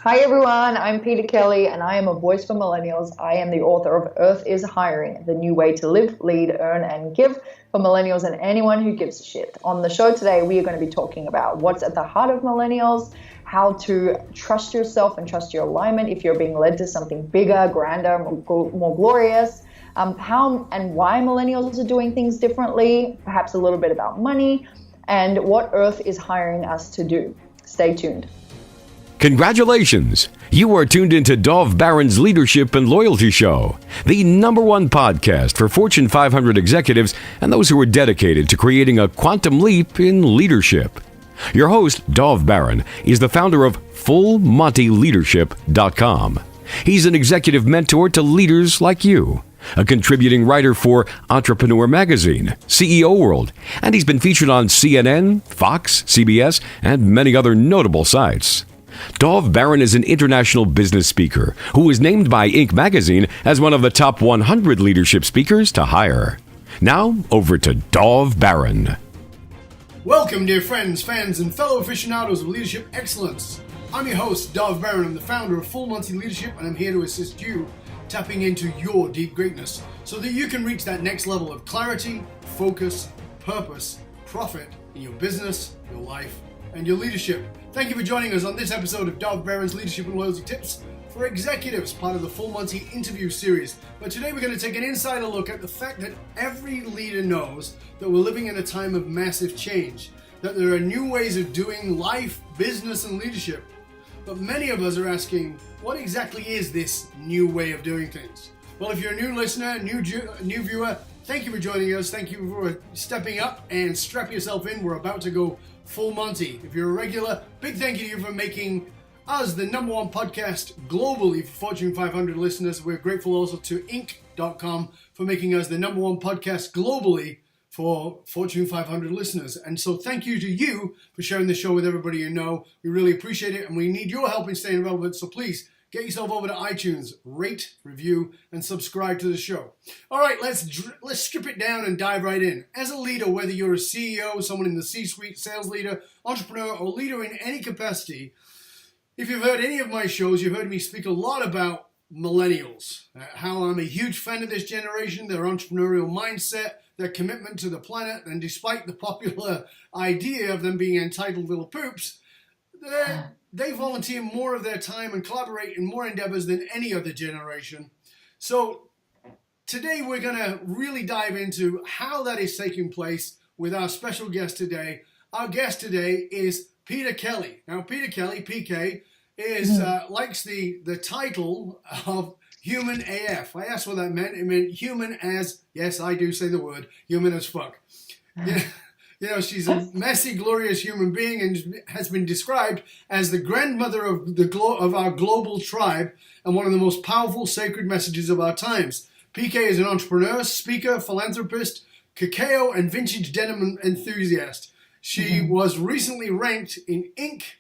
Hi everyone, I'm Peta Kelly and I am a voice for millennials. I am the author of Earth is Hiring, the new way to live, lead, earn, and give for millennials and anyone who gives a shit. On the show today, we are going to be talking about what's at the heart of millennials, how to trust yourself and trust your alignment if you're being led to something bigger, grander, more glorious, how and why millennials are doing things differently, perhaps a little bit about money, and what Earth is hiring us to do. Stay tuned. Congratulations! You are tuned into Dov Baron's Leadership and Loyalty Show, the #1 podcast for Fortune 500 executives and those who are dedicated to creating a quantum leap in leadership. Your host, Dov Baron, is the founder of FullMontyLeadership.com. He's an executive mentor to leaders like you, a contributing writer for Entrepreneur Magazine, CEO World, and he's been featured on CNN, Fox, CBS, and many other notable sites. Dov Baron is an international business speaker who was named by Inc. magazine as one of the top 100 leadership speakers to hire. Now, over to Dov Baron. Welcome, dear friends, fans, and fellow aficionados of leadership excellence. I'm your host, Dov Baron. I'm the founder of Full Monty Leadership, and I'm here to assist you tapping into your deep greatness so that you can reach that next level of clarity, focus, purpose, profit in your business, your life, and your leadership. Thank you for joining us on this episode of Dov Baron's Leadership and Loyalty Tips for Executives, part of the Full Monty interview series. But today we're going to take an insider look at the fact that every leader knows that we're living in a time of massive change, that there are new ways of doing life, business, and leadership. But many of us are asking, what exactly is this new way of doing things? Well, if you're a new listener, new viewer, thank you for joining us. Thank you for stepping up and strap yourself in. We're about to go Full Monty. If you're a regular, big thank you to you for making us the #1 podcast globally for Fortune 500 listeners. We're grateful also to Inc.com for making us the #1 podcast globally for Fortune 500 listeners. And so thank you to you for sharing the show with everybody you know. We really appreciate it, and we need your help in staying relevant. So please get yourself over to iTunes, rate, review, and subscribe to the show. All right, let's strip it down and dive right in. As a leader, whether you're a CEO, someone in the C-suite, sales leader, entrepreneur, or leader in any capacity, if you've heard any of my shows, you've heard me speak a lot about millennials, how I'm a huge fan of this generation, their entrepreneurial mindset, their commitment to the planet, and despite the popular idea of them being entitled little poops, they volunteer more of their time and collaborate in more endeavors than any other generation. So today we're going to really dive into how that is taking place with our special guest today. Our guest today is Peta Kelly. Now, Peta Kelly, PK, is likes the title of Human AF. I asked what that meant. It meant human as, yes, I do say the word, human as fuck. You know, she's a messy, glorious human being and has been described as the grandmother of our global tribe and one of the most powerful sacred messages of our times. PK is an entrepreneur, speaker, philanthropist, cacao and vintage denim enthusiast. She was recently ranked in Inc.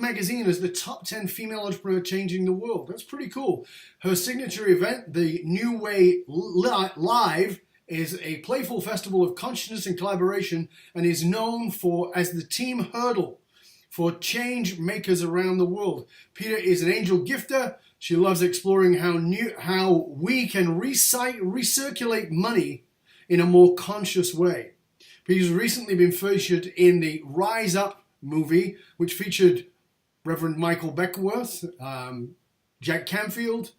magazine as the top 10 female entrepreneur changing the world. That's pretty cool. Her signature event, the New Way Live, is a playful festival of consciousness and collaboration and is known as the Team Huddle for change makers around the world. Peta is an angel gifter. She loves exploring how we can recirculate money in a more conscious way. Peta's recently been featured in the Rise Up movie, which featured Reverend Michael Beckwith, Jack Canfield,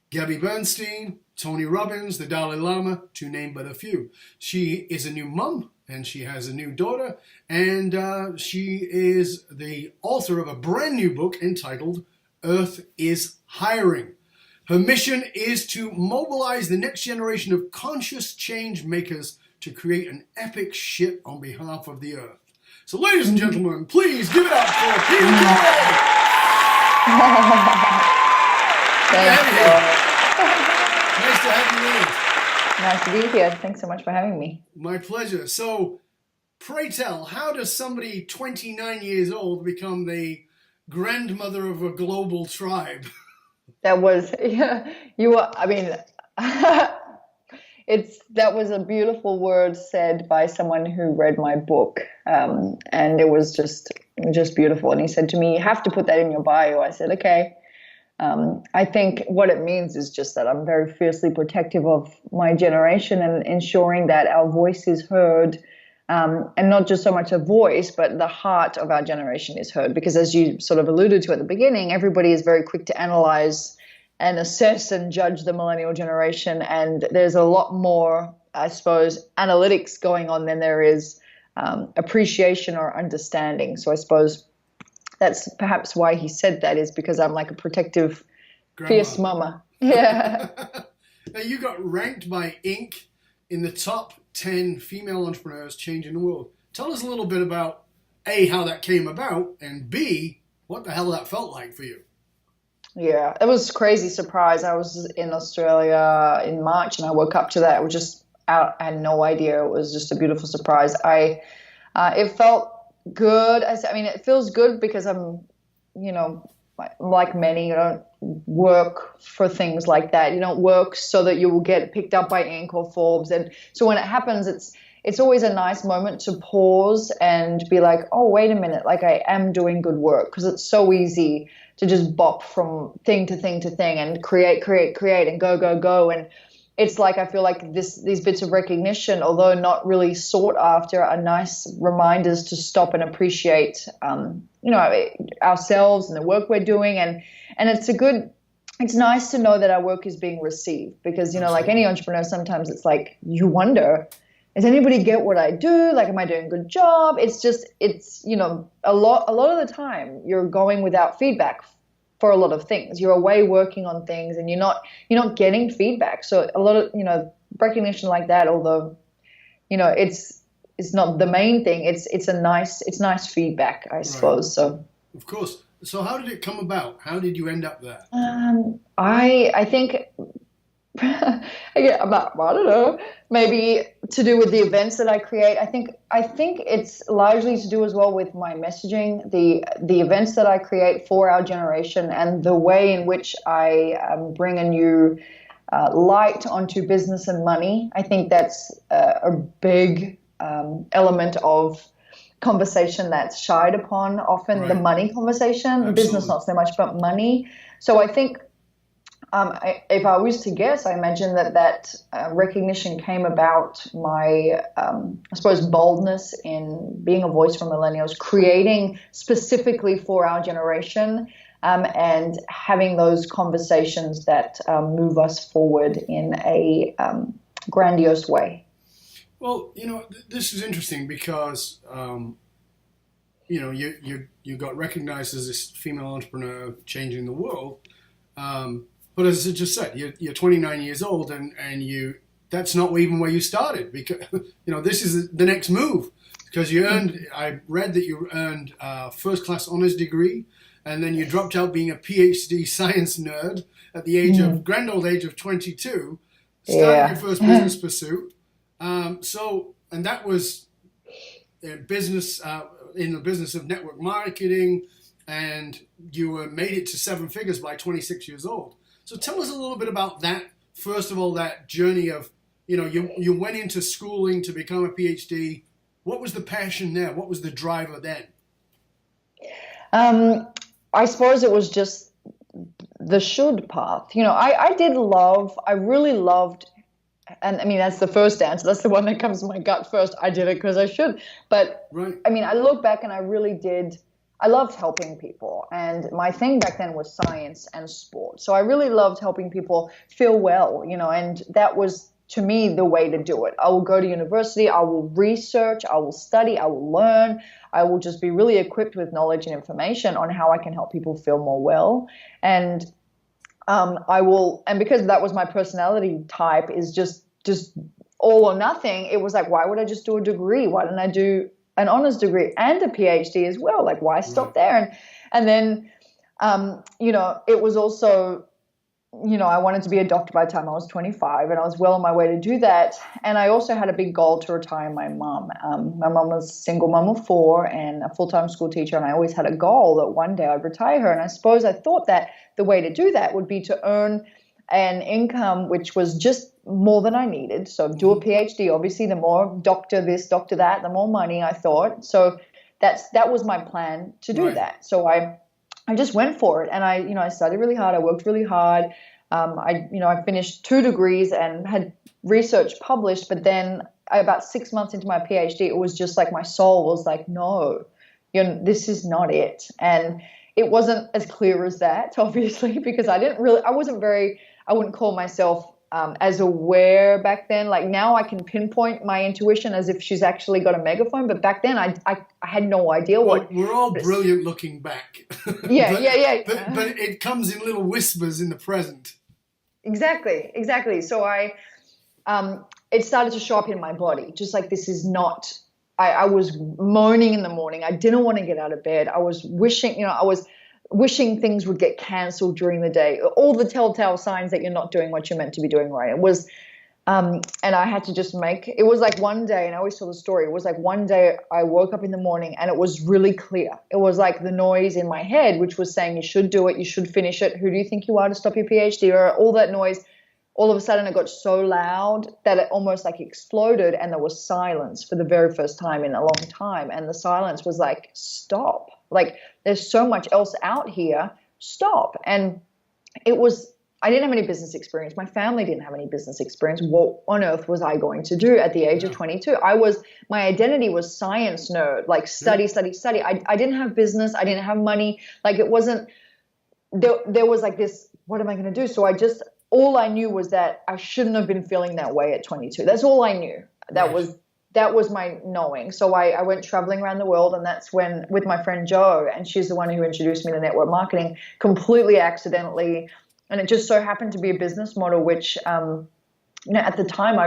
Gabby Bernstein, Tony Robbins, the Dalai Lama, to name but a few. She is a new mum, and she has a new daughter, and she is the author of a brand new book entitled Earth is Hiring. Her mission is to mobilize the next generation of conscious change makers to create an epic shit on behalf of the Earth. So ladies and gentlemen, please give it up for Peta Kelly! Thank you. Nice to have you with us. Nice to be here. Thanks so much for having me. My pleasure. So, pray tell, how does somebody 29 years old become the grandmother of a global tribe? That was, that was a beautiful word said by someone who read my book. And it was just just beautiful. And he said to me, you have to put that in your bio. I said, okay. I think what it means is just that I'm very fiercely protective of my generation and ensuring that our voice is heard, and not just so much a voice, but the heart of our generation is heard. Because as you sort of alluded to at the beginning, everybody is very quick to analyze and assess and judge the millennial generation. And there's a lot more, I suppose, analytics going on than there is appreciation or understanding. So I suppose that's perhaps why he said that, is because I'm like a protective, fierce mama. Yeah. Now, you got ranked by Inc. in the top 10 female entrepreneurs changing the world. Tell us a little bit about, A, how that came about, and B, what the hell that felt like for you. Yeah, it was a crazy surprise. I was in Australia in March and I woke up to that. It was just out. I had no idea. It was just a beautiful surprise. It felt good. I mean, it feels good because I'm, like many, you don't work for things like that. You don't work so that you will get picked up by Inc. or Forbes. And so when it happens, it's always a nice moment to pause and be like, oh, wait a minute, like I am doing good work, because it's so easy to just bop from thing to thing to thing and create and go. And it's like, I feel like these bits of recognition, although not really sought after, are nice reminders to stop and appreciate, ourselves and the work we're doing. And it's nice to know that our work is being received, because, like any entrepreneur, sometimes it's like, you wonder, does anybody get what I do? Like, am I doing a good job? It's a lot of the time you're going without feedback for a lot of things. You're away working on things and you're not getting feedback. So a lot of, recognition like that, although, it's not the main thing. It's nice feedback, I suppose. So of course. So how did it come about? How did you end up there? I think I don't know, maybe to do with the events that I create. I think it's largely to do as well with my messaging, the events that I create for our generation, and the way in which I bring a new light onto business and money. I think that's a big element of conversation that's shied upon often, right. The money conversation. Absolutely. Business not so much, but money. So I think if I was to guess, I imagine that recognition came about my, I suppose, boldness in being a voice for millennials, creating specifically for our generation, and having those conversations that move us forward in a grandiose way. Well, this is interesting because, you got recognized as this female entrepreneur changing the world. But as I just said, you're 29 years old, and that's not even where you started, because this is the next move, because I read that you earned a first-class honors degree, and then you dropped out being a PhD science nerd at the grand old age of 22, started your first business pursuit. And that was business in the business of network marketing, and you made it to 7 figures by 26 years old. So tell us a little bit about that. First of all, that journey of, you went into schooling to become a PhD. What was the passion there? What was the driver then? I suppose it was just the should path. I really loved, and I mean, that's the first answer. That's the one that comes to my gut first. I did it because I should. But right. I mean, I look back and I really did. I loved helping people, and my thing back then was science and sport. So I really loved helping people feel well, and that was, to me, the way to do it. I will go to university, I will research, I will study, I will learn, I will just be really equipped with knowledge and information on how I can help people feel more well. And and because that was my personality type, is just all or nothing, it was like, why would I just do a degree? Why didn't I do an honors degree and a PhD as well? Like, why stop there? And then, it was also, I wanted to be a doctor by the time I was 25, and I was well on my way to do that. And I also had a big goal to retire my mom. My mom was a single mom of 4 and a full-time school teacher, and I always had a goal that one day I'd retire her. And I suppose I thought that the way to do that would be to earn an income which was just more than I needed. So do a PhD. Obviously, the more doctor this, doctor that, the more money, I thought. So that was my plan to do that. So I just went for it, and I studied really hard. I worked really hard. I finished 2 degrees and had research published, but then about 6 months into my PhD, it was just like my soul was like, no, this is not it. And it wasn't as clear as that, obviously, because I wouldn't call myself as aware back then. Like now I can pinpoint my intuition as if she's actually got a megaphone, but back then I had no idea what. We're all brilliant looking back. Yeah, But it comes in little whispers in the present. Exactly. So it started to show up in my body, just like this is not. I was moaning in the morning. I didn't want to get out of bed. I was wishing things would get cancelled during the day. All the telltale signs that you're not doing what you're meant to be doing right. It was, and I had to just it was like one day, and I always tell the story, it was like one day I woke up in the morning and it was really clear. It was like the noise in my head, which was saying you should do it, you should finish it. Who do you think you are to stop your PhD? Or all that noise. All of a sudden it got so loud that it almost like exploded, and there was silence for the very first time in a long time. And the silence was like, stop. Like there's so much else out here. Stop. And I didn't have any business experience. My family didn't have any business experience. What on earth was I going to do at the age of 22? My identity was science nerd, like study. I didn't have business. I didn't have money. Like it wasn't, there was like this, what am I going to do? So all I knew was that I shouldn't have been feeling that way at 22. That's all I knew. That was my knowing. So I went traveling around the world, and that's when, with my friend Jo, and she's the one who introduced me to network marketing completely accidentally. And it just so happened to be a business model, which, at the time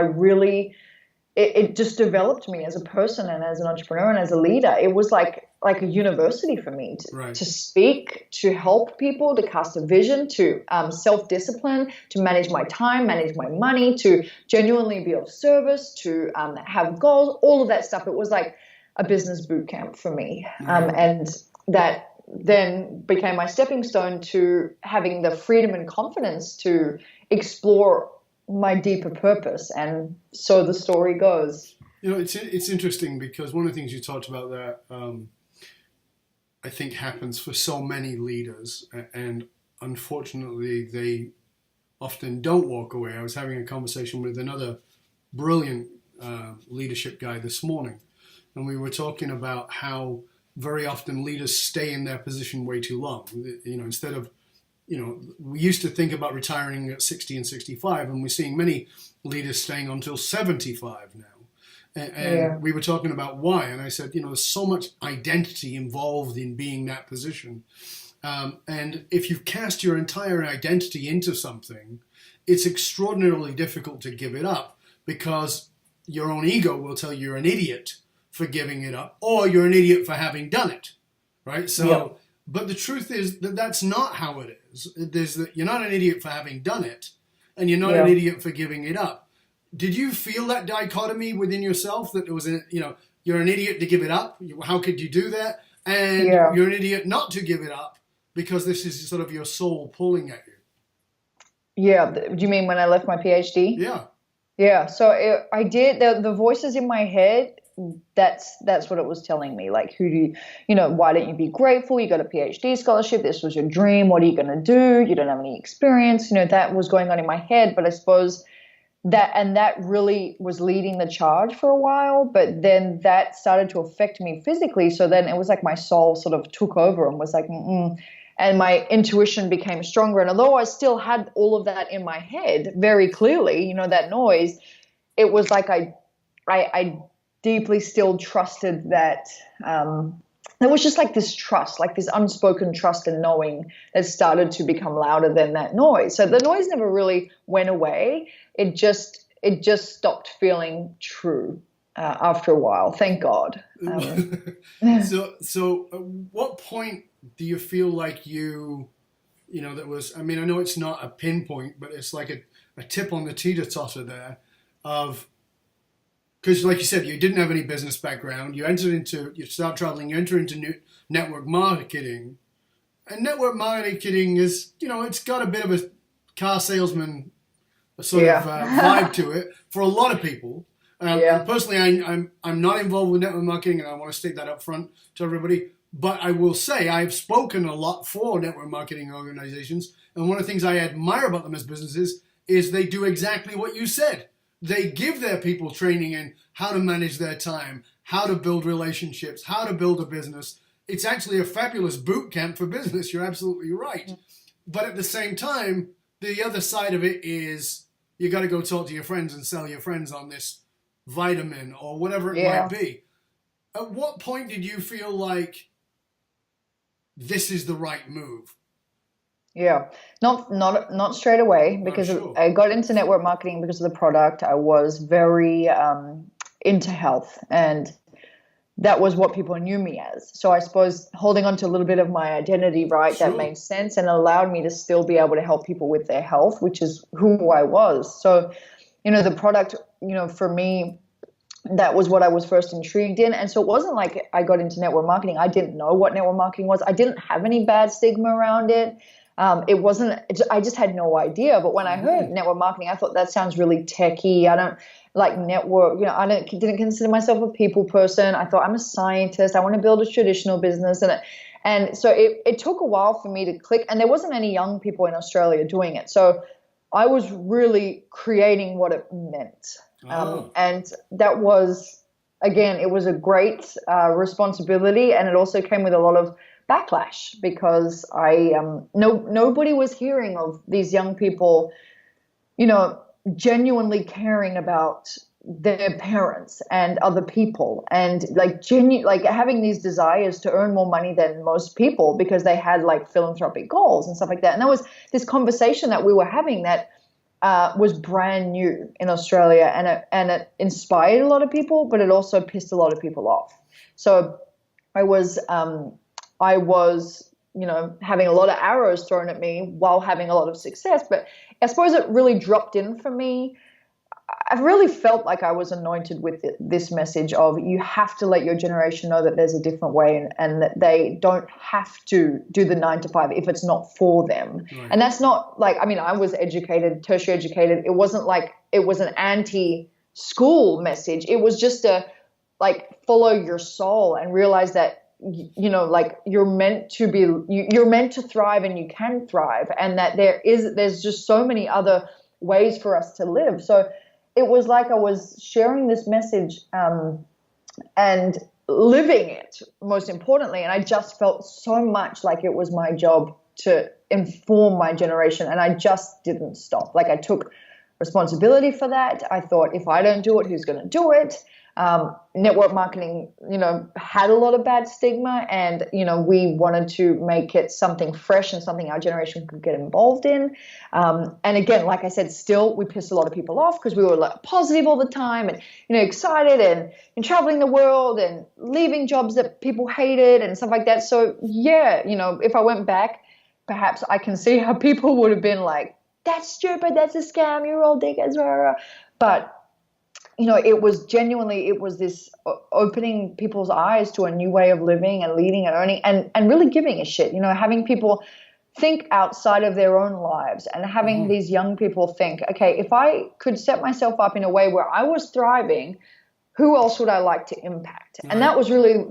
it just developed me as a person and as an entrepreneur and as a leader. It was like a university for me to speak, to help people, to cast a vision, to self-discipline, to manage my time, manage my money, to genuinely be of service, to have goals, all of that stuff. It was like a business boot camp for me. And that then became my stepping stone to having the freedom and confidence to explore my deeper purpose. And so the story goes. It's interesting because one of the things you talked about there, I think happens for so many leaders, and unfortunately they often don't walk away. I was having a conversation with another brilliant leadership guy this morning, and we were talking about how very often leaders stay in their position way too long. Instead of, we used to think about retiring at 60 and 65, and we're seeing many leaders staying until 75 now. And we were talking about why, and I said, there's so much identity involved in being that position. And if you've cast your entire identity into something, it's extraordinarily difficult to give it up, because your own ego will tell you you're an idiot for giving it up, or you're an idiot for having done it, right? So, but the truth is that that's not how it is. There's that you're not an idiot for having done it, and you're not an idiot for giving it up. Did you feel that dichotomy within yourself, that there was you're an idiot to give it up? How could you do that? And you're an idiot not to give it up because this is sort of your soul pulling at you. Yeah. Do you mean when I left my PhD? Yeah. Yeah. So I did. The voices in my head, that's what it was telling me. Like, why don't you be grateful? You got a PhD scholarship. This was your dream. What are you going to do? You don't have any experience. That was going on in my head. But I suppose that really was leading the charge for a while, but then that started to affect me physically. So then it was like my soul sort of took over and was like, and my intuition became stronger. And although I still had all of that in my head very clearly, that noise, it was like I deeply still trusted that. There was just like this trust, like this unspoken trust and knowing that started to become louder than that noise. So the noise never really went away. It just stopped feeling true after a while. Thank God. So what point do you feel like that was, I know it's not a pinpoint, but it's like a tip on the teeter-totter there of, because like you said, you didn't have any business background. You start traveling, you enter into network marketing. And network marketing is, it's got a bit of a car salesman sort of vibe to it for a lot of people. And personally, I'm not involved with network marketing, and I want to state that up front to everybody. But I will say I've spoken a lot for network marketing organizations, and one of the things I admire about them as businesses is they do exactly what you said. They give their people training in how to manage their time, how to build relationships, how to build a business. It's actually a fabulous boot camp for business. You're absolutely right. But at the same time, the other side of it is you got to go talk to your friends and sell your friends on this vitamin or whatever it might be. At what point did you feel like this is the right move? Yeah, not straight away, because I got into network marketing because of the product. I was very into health, and that was what people knew me as. So I suppose holding on to a little bit of my identity, right, that made sense and allowed me to still be able to help people with their health, which is who I was. So, the product, for me, that was what I was first intrigued in. And so it wasn't like I got into network marketing. I didn't know what network marketing was. I didn't have any bad stigma around it. I just had no idea. But when I heard network marketing, I thought that sounds really techie. I don't like network. I didn't consider myself a people person. I thought I'm a scientist. I want to build a traditional business. And so it took a while for me to click. And there wasn't any young people in Australia doing it. So I was really creating what it meant. And that was, again, it was a great responsibility. And it also came with a lot of backlash, because nobody was hearing of these young people, genuinely caring about their parents and other people, and like having these desires to earn more money than most people because they had like philanthropic goals and stuff like that. And that was this conversation that we were having that was brand new in Australia, and it inspired a lot of people, but it also pissed a lot of people off. So I was having a lot of arrows thrown at me while having a lot of success. But I suppose it really dropped in for me. I really felt like I was anointed with this message of you have to let your generation know that there's a different way, and that they don't have to do the 9 to 5 if it's not for them. Right. And that's not like, I was educated, tertiary educated. It wasn't like it was an anti-school message. It was just follow your soul and realize that, you're meant to thrive, and you can thrive, and that there's just so many other ways for us to live. So it was like I was sharing this message and living it, most importantly. And I just felt so much like it was my job to inform my generation, and I just didn't stop. Like, I took responsibility for that. I thought, if I don't do it, who's going to do it? Network marketing, had a lot of bad stigma, and, we wanted to make it something fresh and something our generation could get involved in. And again, like I said, still we pissed a lot of people off because we were like positive all the time and, excited and traveling the world and leaving jobs that people hated and stuff like that. So yeah, if I went back, perhaps I can see how people would have been like, that's stupid, that's a scam, you're all dickheads, but it was this opening people's eyes to a new way of living and leading and earning and really giving a shit, having people think outside of their own lives, and having these young people think, okay, if I could set myself up in a way where I was thriving, who else would I like to impact? And that was really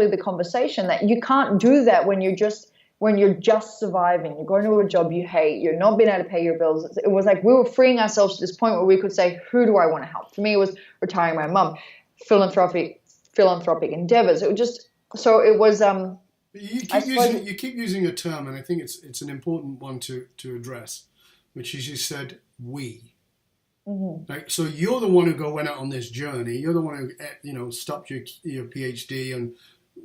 the conversation, that you can't do that when you're just surviving, you're going to a job you hate, you're not being able to pay your bills. It was like we were freeing ourselves to this point where we could say, who do I want to help? For me, it was retiring my mum, philanthropic endeavors. It was just, so it was. You keep using a term, and I think it's an important one to address, which is, you said we. Mm-hmm. Like, so you're the one who went out on this journey. You're the one who stopped your PhD and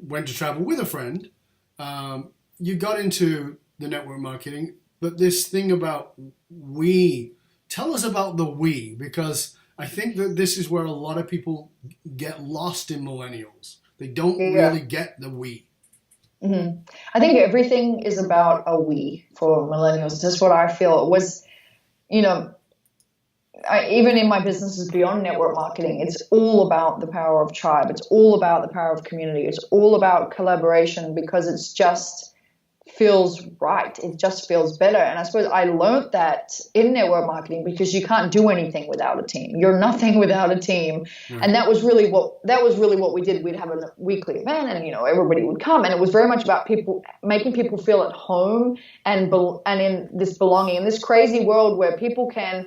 went to travel with a friend. You got into the network marketing, but this thing about we, tell us about the we, because I think that this is where a lot of people get lost in millennials. They don't really get the we. Mm-hmm. I think everything is about a we for millennials. That's what I feel. It was, even in my businesses beyond network marketing, it's all about the power of tribe. It's all about the power of community. It's all about collaboration, because it's just feels right. It just feels better. And I suppose I learned that in network marketing, because you can't do anything without a team. You're nothing without a team. Right. And that was really what we did. We'd have a weekly event, and everybody would come, and it was very much about making people feel at home and in this belonging in this crazy world where people can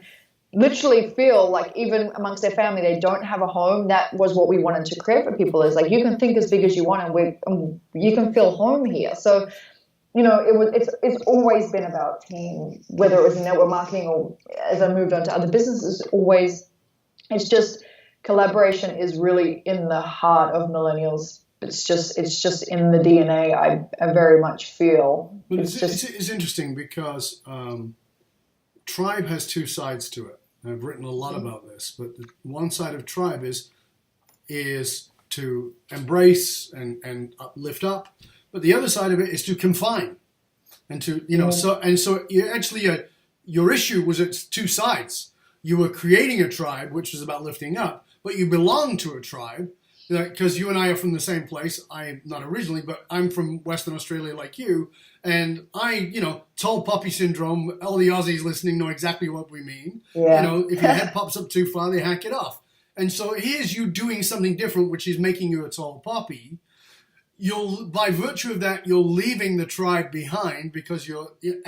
literally feel like even amongst their family they don't have a home. That was what we wanted to create for people, is like you can think as big as you want, and you can feel home here. So it's always been about team, whether it was in network marketing or as I moved on to other businesses. It's just collaboration is really in the heart of millennials. It's just in the DNA. I very much feel. But it's interesting because tribe has two sides to it. I've written a lot about this, but the one side of tribe is to embrace and lift up. But the other side of it is to confine, and to so you actually your issue was it's two sides. You were creating a tribe, which was about lifting up, but you belong to a tribe, because you and I are from the same place. I'm not originally, but I'm from Western Australia, like you, and tall puppy syndrome. All the Aussies listening know exactly what we mean. Yeah. If your head pops up too far, they hack it off. And so here's you doing something different, which is making you a tall puppy. By virtue of that, you're leaving the tribe behind,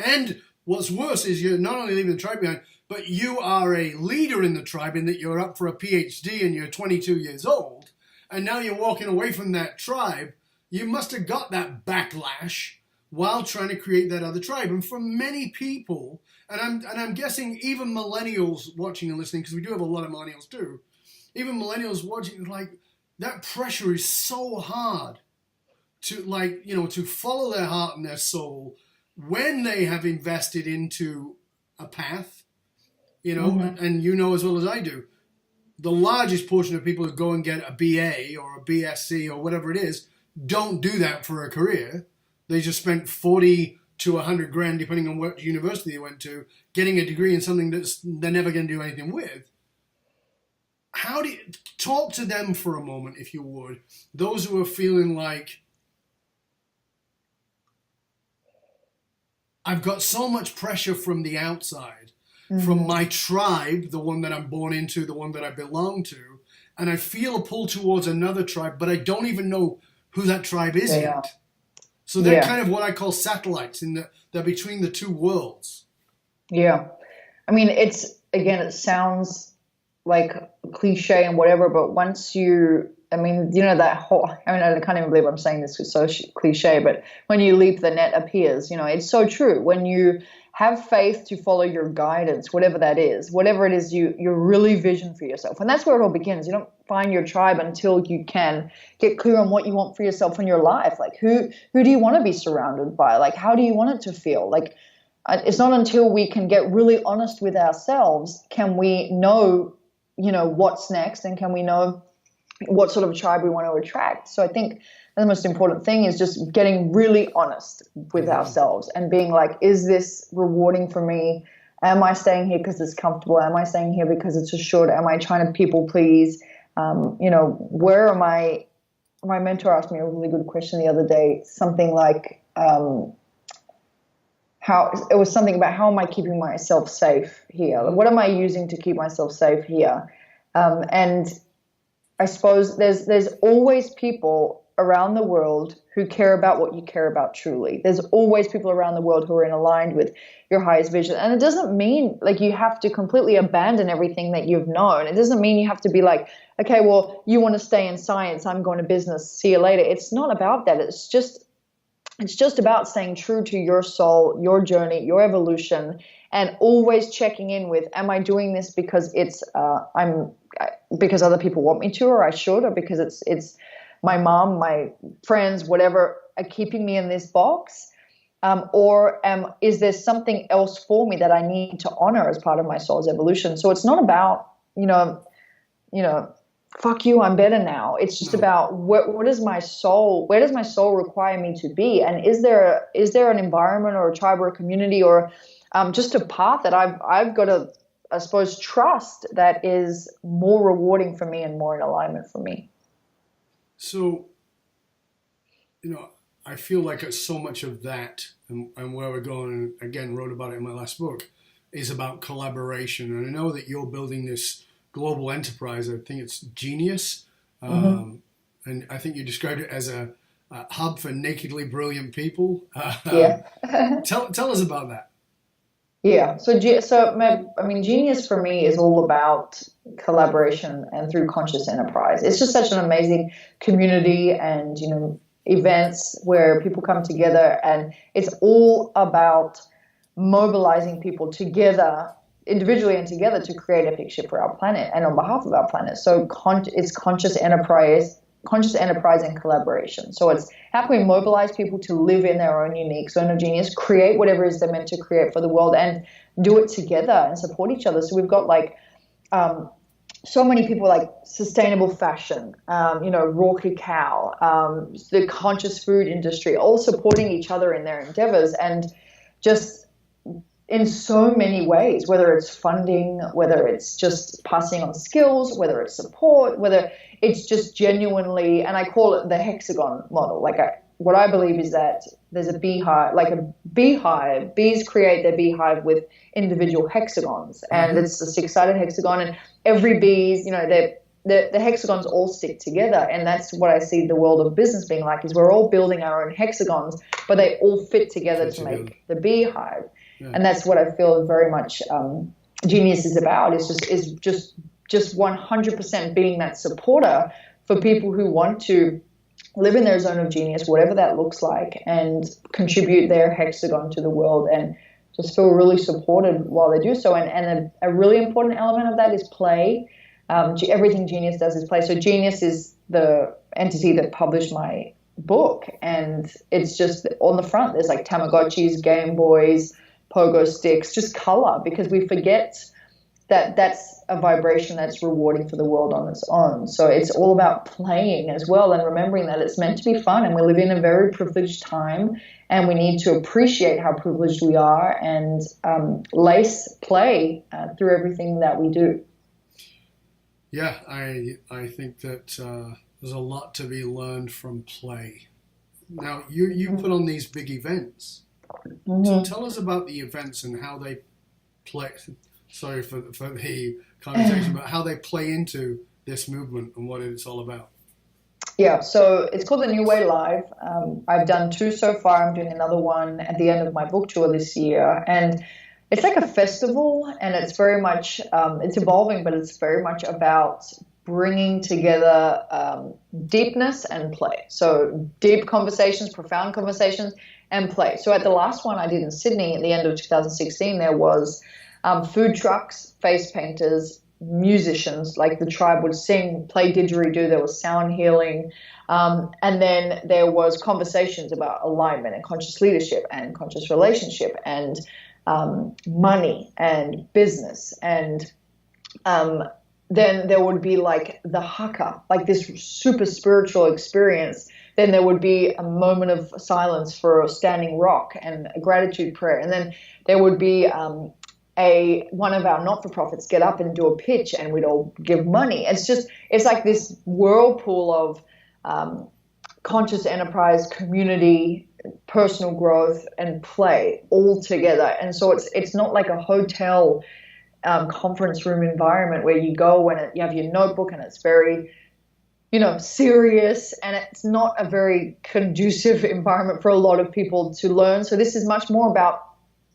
and what's worse is you're not only leaving the tribe behind, but you are a leader in the tribe in that you're up for a PhD and you're 22 years old, and now you're walking away from that tribe. You must have got that backlash while trying to create that other tribe. And for many people, and I'm guessing even millennials watching and listening, because we do have a lot of millennials too, even millennials watching, like, that pressure is so hard to follow their heart and their soul when they have invested into a path, mm-hmm. and as well as I do, the largest portion of people who go and get a BA or a BSc or whatever it is don't do that for a career. They just spent 40 to 100 grand, depending on what university they went to, getting a degree in something they're never going to do anything with. How do you talk to them for a moment, if you would, those who are feeling like, I've got so much pressure from the outside, mm-hmm. from my tribe, the one that I'm born into, the one that I belong to, and I feel a pull towards another tribe, but I don't even know who that tribe is yet. So they're kind of what I call satellites, they're between the two worlds. Yeah. I mean, it sounds like cliche and whatever, but once I can't even believe I'm saying this, it's so cliche, but when you leap, the net appears. It's so true. When you have faith to follow your guidance, whatever that is, whatever it is you really vision for yourself. And that's where it all begins. You don't find your tribe until you can get clear on what you want for yourself in your life. Like, who do you want to be surrounded by? Like, how do you want it to feel? Like, it's not until we can get really honest with ourselves can we know, what's next, and can we know what sort of tribe we want to attract. So I think the most important thing is just getting really honest with ourselves and being like, is this rewarding for me? Am I staying here because it's comfortable? Am I staying here because it's assured? Am I trying to people please? Where am I? My mentor asked me a really good question the other day, something like, how am I keeping myself safe here? What am I using to keep myself safe here? And I suppose there's always people around the world who care about what you care about truly. There's always people around the world who are aligned with your highest vision. And it doesn't mean like you have to completely abandon everything that you've known. It doesn't mean you have to be like, okay, well, you want to stay in science, I'm going to business, see you later. It's not about that. It's just about staying true to your soul, your journey, your evolution, and always checking in with, am I doing this because because other people want me to, or I should, or because it's my mom, my friends, whatever, are keeping me in this box, or is there something else for me that I need to honor as part of my soul's evolution? So it's not about fuck you, I'm better now. It's just about what is my soul? Where does my soul require me to be? And is there an environment or a tribe or a community or just a path that I've got to, I suppose, trust that is more rewarding for me and more in alignment for me? So, I feel like it's so much of that, and where we're going, and again, wrote about it in my last book, is about collaboration. And I know that you're building this global enterprise. I think it's Genius. And I think you described it as a hub for nakedly brilliant people. Yeah. Tell us about that. Yeah. So Genius for me is all about collaboration and through conscious enterprise. It's just such an amazing community and, events where people come together, and it's all about mobilizing people together, individually and together, to create epic shit for our planet and on behalf of our planet. So it's conscious enterprise and collaboration. So it's how can we mobilize people to live in their own unique zone of genius, create whatever it is they're meant to create for the world, and do it together and support each other. So we've got so many people like sustainable fashion, raw cacao, the conscious food industry, all supporting each other in their endeavors, and just in so many ways, whether it's funding, whether it's just passing on skills, whether it's support, whether it's just genuinely, and I call it the hexagon model. What I believe is that there's a beehive, bees create their beehive with individual hexagons, and it's a 6-sided hexagon, and every bees, the hexagons all stick together, and that's what I see the world of business being like, is we're all building our own hexagons, but they all fit together to make the beehive. Yeah. And that's what I feel very much Genius is about, is just 100% being that supporter for people who want to live in their zone of genius, whatever that looks like, and contribute their hexagon to the world, and just feel really supported while they do so. And a really important element of that is play. Everything Genius does is play. So Genius is the entity that published my book, and it's just on the front there's like Tamagotchis, Game Boys, pogo sticks, just color, because we forget that that's a vibration that's rewarding for the world on its own. So it's all about playing as well, and remembering that it's meant to be fun, and we live in a very privileged time, and we need to appreciate how privileged we are, and lace play through everything that we do. Yeah, I think that there's a lot to be learned from play. Now, you put on these big events. So tell us about the events and how they play. Sorry for the connotation, but how they play into this movement and what it's all about. Yeah, so it's called the New Way Live. I've done 2 so far. I'm doing another one at the end of my book tour this year, and it's like a festival, and it's very much it's evolving, but it's very much about bringing together deepness and play. So deep conversations, profound conversations, and play. So at the last one I did in Sydney at the end of 2016, there was food trucks, face painters, musicians, like the tribe would sing, play didgeridoo, there was sound healing, and then there was conversations about alignment and conscious leadership and conscious relationship and money and business, and then there would be like the haka, like this super spiritual experience. Then there would be a moment of silence for a standing rock and a gratitude prayer, and then there would be one of our not-for-profits get up and do a pitch, and we'd all give money. It's like this whirlpool of conscious enterprise, community, personal growth, and play all together. And so it's not like a hotel conference room environment where you go and you have your notebook and it's very, serious, and it's not a very conducive environment for a lot of people to learn. So this is much more about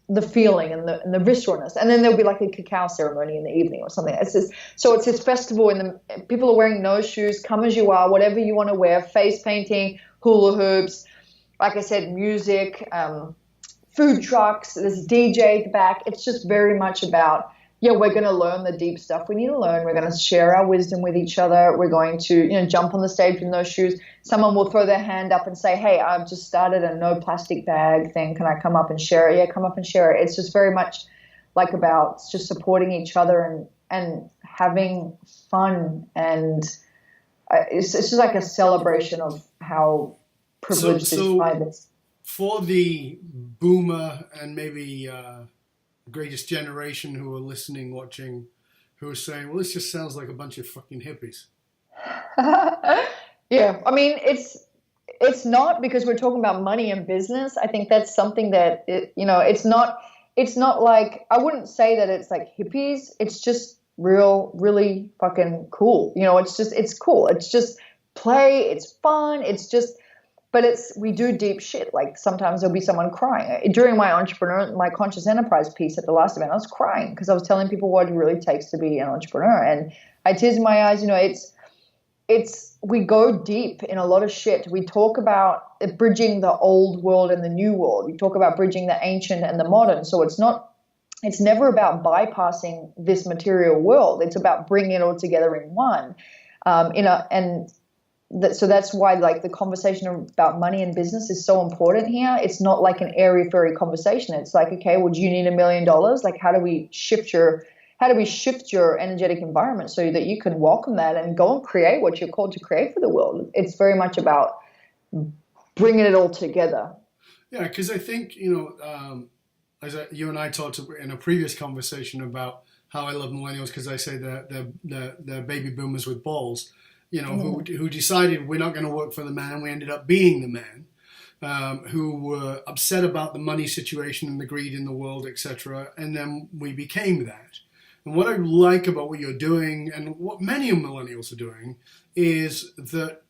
the feeling and the visceralness, and then there'll be like a cacao ceremony in the evening or something. It's this festival, and people are wearing no shoes, come as you are, whatever you want to wear, face painting, hula hoops, like I said, music, food trucks, there's DJ at the back. It's just very much about, we're going to learn the deep stuff we need to learn. We're going to share our wisdom with each other. We're going to, jump on the stage in those shoes. Someone will throw their hand up and say, hey, I've just started a no plastic bag thing. Can I come up and share it? Yeah, come up and share it. It's just very much like about just supporting each other and having fun. And it's just like a celebration of how privileged this tribe is. For the boomer and maybe greatest generation who are listening, watching, who are saying, well, this just sounds like a bunch of fucking hippies. Yeah, I mean, It's not, because we're talking about money and business. I think that's something that, it's not like, I wouldn't say that it's like hippies. It's just really fucking cool. It's cool. It's just play. It's fun. But we do deep shit. Like sometimes there'll be someone crying. During my conscious enterprise piece at the last event, I was crying because I was telling people what it really takes to be an entrepreneur. And I had tears in my eyes. We go deep in a lot of shit. We talk about bridging the old world and the new world. We talk about bridging the ancient and the modern. So it's never about bypassing this material world. It's about bringing it all together in one. So that's why like the conversation about money and business is so important here. It's not like an airy-fairy conversation. It's like, okay, well, do you need $1 million? Like, how do we shift your energetic environment so that you can welcome that and go and create what you're called to create for the world? It's very much about bringing it all together. Yeah, because I think, you and I talked in a previous conversation about how I love millennials, because I say they're baby boomers with balls, who decided we're not going to work for the man. We ended up being the man, who were upset about the money situation and the greed in the world, etc. And then we became that. And what I like about what you're doing, and what many millennials are doing, is that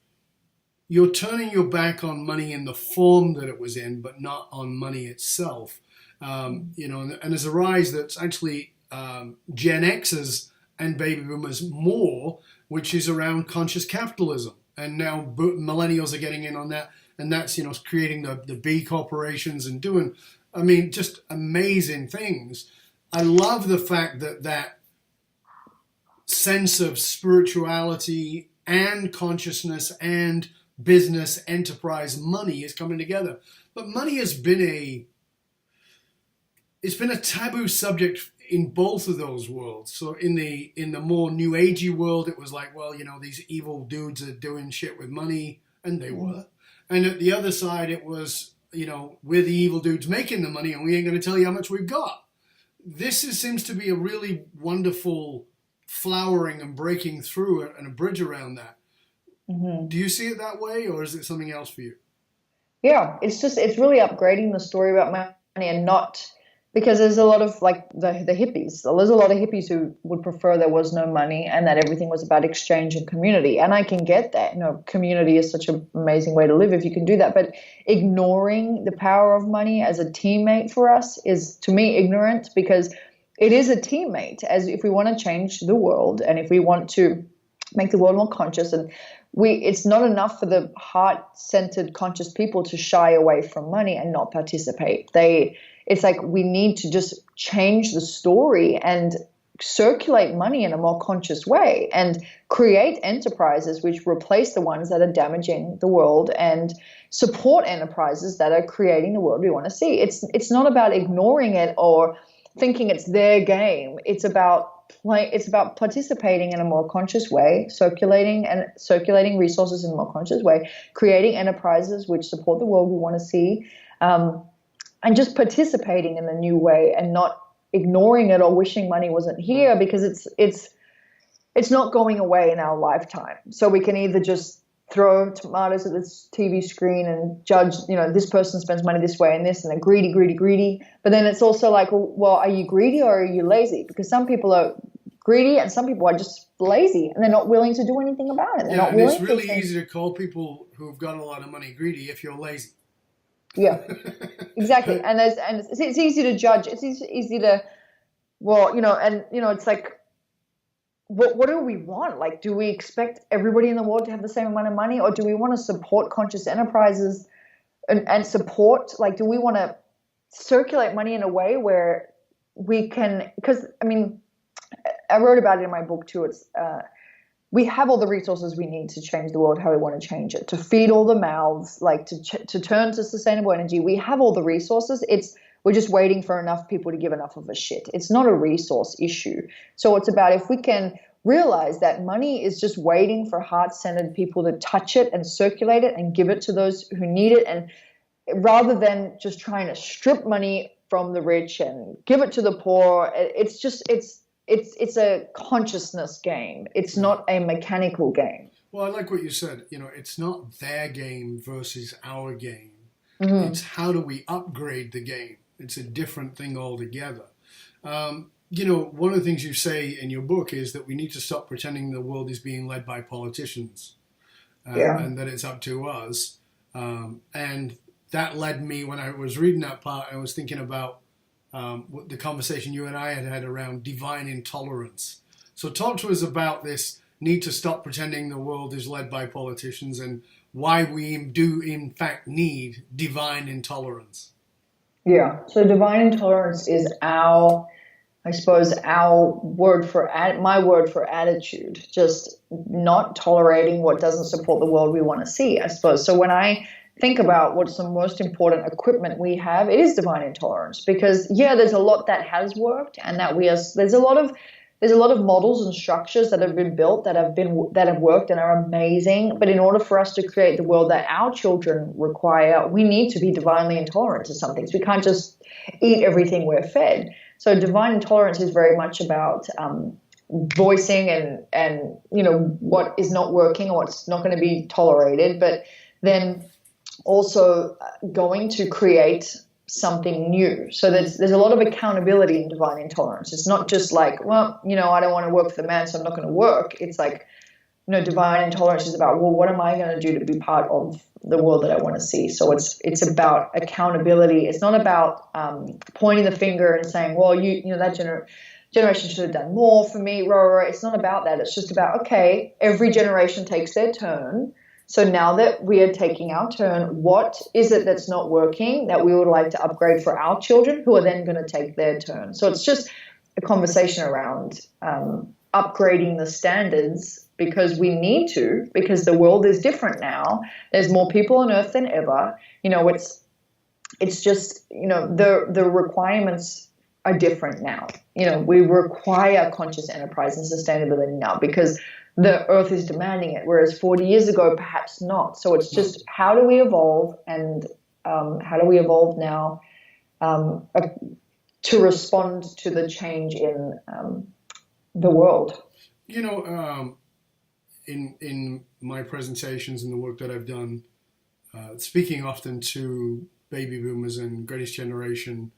you're turning your back on money in the form that it was in, but not on money itself. And there's a rise that's actually Gen Xers and baby boomers more, which is around conscious capitalism. And now millennials are getting in on that. And that's, creating the B corporations and doing, just amazing things. I love the fact that sense of spirituality and consciousness and business, enterprise, money is coming together. But money has been it's been a taboo subject in both of those worlds. So in the more new agey world, it was like, well, these evil dudes are doing shit with money, and they were. And at the other side, it was, we're the evil dudes making the money, and we ain't going to tell you how much we've got. This seems to be a really wonderful flowering and breaking through and a bridge around that. Mm-hmm. Do you see it that way, or is it something else for you? Yeah, it's really upgrading the story about money, and not because there's a lot of like the hippies. There's a lot of hippies who would prefer there was no money and that everything was about exchange and community. And I can get that. Community is such an amazing way to live if you can do that. But ignoring the power of money as a teammate for us is, to me, ignorant, because it is a teammate. As if we want to change the world and if we want to make the world more conscious, and it's not enough for the heart-centered conscious people to shy away from money and not participate. It's like we need to just change the story and circulate money in a more conscious way and create enterprises which replace the ones that are damaging the world and support enterprises that are creating the world we want to see. It's not about ignoring it or thinking it's their game. It's about participating in a more conscious way, circulating resources in a more conscious way, creating enterprises which support the world we want to see, and just participating in the new way and not ignoring it or wishing money wasn't here, because it's not going away in our lifetime. So we can either just throw tomatoes at this TV screen and judge, this person spends money this way and this, and they're greedy. But then it's also like, well, are you greedy or are you lazy? Because some people are greedy and some people are just lazy and they're not willing to do anything about it. It's really easy to call people who've got a lot of money greedy if you're lazy. Yeah, exactly. And it's easy to judge. It's easy to, it's like, what do we want? Like, do we expect everybody in the world to have the same amount of money, or do we want to support conscious enterprises and support, like, do we want to circulate money in a way where we can, because, I wrote about it in my book too. It's, we have all the resources we need to change the world how we want to change it, to feed all the mouths, like to turn to sustainable energy. We have all the resources. We're just waiting for enough people to give enough of a shit. It's not a resource issue. So it's about if we can realize that money is just waiting for heart-centered people to touch it and circulate it and give it to those who need it, and rather than just trying to strip money from the rich and give it to the poor. It's a consciousness game. It's not a mechanical game. Well, I like what you said. It's not their game versus our game. Mm-hmm. It's how do we upgrade the game. It's a different thing altogether. One of the things you say in your book is that we need to stop pretending the world is being led by politicians, and that it's up to us. And that led me, when I was reading that part, I was thinking about the conversation you and I had around divine intolerance. So talk to us about this need to stop pretending the world is led by politicians and why we do in fact need divine intolerance. Yeah. So divine intolerance is our word for my word for attitude, just not tolerating what doesn't support the world we want to see, I suppose. So when I think about what's the most important equipment we have, it is divine intolerance, because there's a lot that has worked, and that there's a lot of models and structures that have been built that have worked and are amazing. But in order for us to create the world that our children require, we need to be divinely intolerant to some things. We can't just eat everything we're fed. So divine intolerance is very much about voicing and what is not working or what's not going to be tolerated, but then also going to create something new. So there's a lot of accountability in divine intolerance. It's not just like, well, I don't want to work for the man, so I'm not going to work. It's like, divine intolerance is about, well, what am I going to do to be part of the world that I want to see? So it's about accountability. It's not about pointing the finger and saying, well, that generation should have done more for me. It's not about that. It's just about, okay, every generation takes their turn. So now that we are taking our turn, what is it that's not working that we would like to upgrade for our children, who are then going to take their turn? So it's just a conversation around upgrading the standards, because we need to, because the world is different now. There's more people on Earth than ever. It's just, the requirements are different now. We require conscious enterprise and sustainability now because the Earth is demanding it, whereas 40 years ago, perhaps not. So it's just, how do we evolve, and how do we evolve now to respond to the change in the world? In my presentations and the work that I've done, speaking often to baby boomers and greatest generation,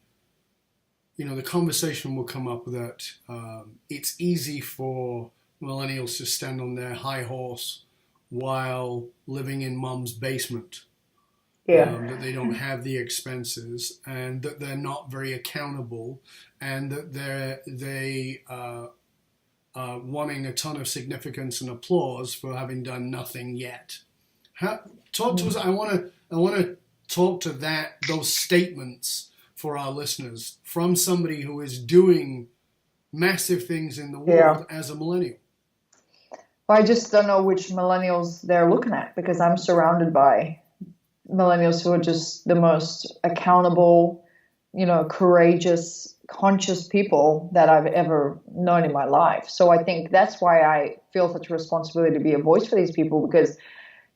the conversation will come up that it's easy for millennials to stand on their high horse while living in mom's basement. That they don't have the expenses, and that they're not very accountable, and that they wanting a ton of significance and applause for having done nothing yet. Talk to us. I want to talk to those statements for our listeners from somebody who is doing massive things in the world as a millennial. Well, I just don't know which millennials they're looking at, because I'm surrounded by millennials who are just the most accountable, courageous, conscious people that I've ever known in my life. So I think that's why I feel such a responsibility to be a voice for these people, because,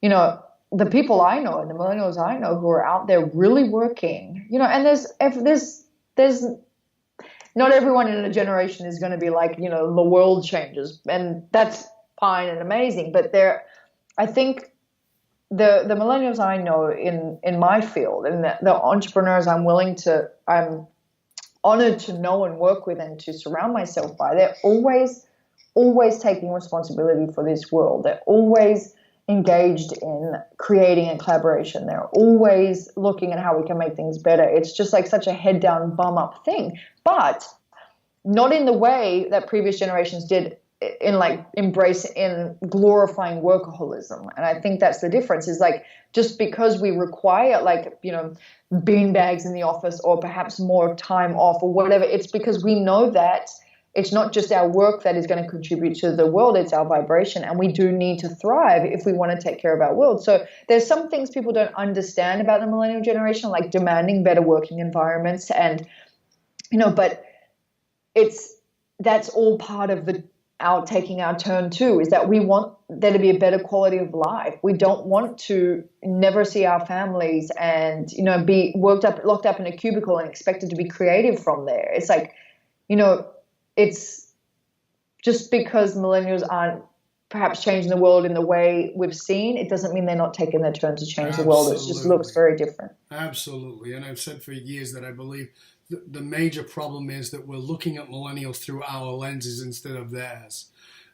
the people I know and the millennials I know who are out there really working, and there's not everyone in a generation is going to be like, the world changes, and that's fine and amazing. But I think the millennials I know in my field, and the entrepreneurs I'm honored to know and work with and to surround myself by, they're always taking responsibility for this world. They're always engaged in creating a collaboration. They're always looking at how we can make things better. It's just like such a head down, bum up thing, but not in the way that previous generations did, in glorifying workaholism. And I think that's the difference, is like, just because we require bean bags in the office or perhaps more time off or whatever, it's because we know that it's not just our work that is going to contribute to the world, it's our vibration, and we do need to thrive if we want to take care of our world. So there's some things people don't understand about the millennial generation, like demanding better working environments, and but that's all part of our taking our turn too, is that we want there to be a better quality of life. We don't want to never see our families and, be locked up in a cubicle and expected to be creative from there. It's like, it's just because millennials aren't perhaps changing the world in the way we've seen, it doesn't mean they're not taking their turn to change the world. It just looks very different. Absolutely. And I've said for years that I believe the major problem is that we're looking at millennials through our lenses instead of theirs.